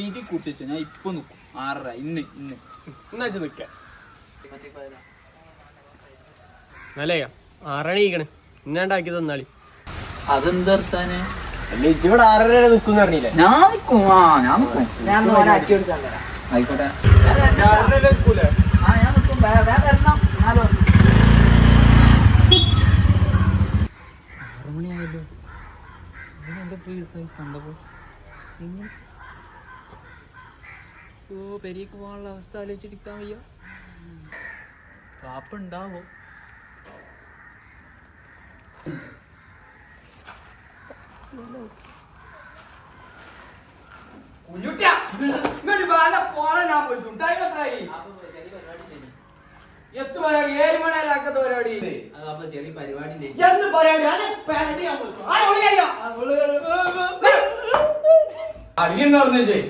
വീട്ടിൽ കുറിച്ച് ഞാൻ ഇപ്പൊ നിക്കും 6:30 ഇന്ന് എന്നാ നിക്ക അല്ലേ 6 മണിക്കണ് ഇന്നാണ്ടാക്കി തന്നാളി. അതെന്താന് ഇവിടെ 6:30 വരെ നിക്കും പറഞ്ഞില്ലേ? ഞാൻ നിക്കും. ഞാൻ നിക്കും. ആയിക്കോട്ടെ. ഞാൻ നിക്കും. വരണം. 6 മണിയായല്ലോ. കണ്ടപ്പോ പെരിക്ക് പോകാനുള്ള അവസ്ഥ ആലോചിച്ചിരിക്കാൻ വയ്യ. കാപ്പുണ്ടാവോ? അടിയെന്ന് പറഞ്ഞേ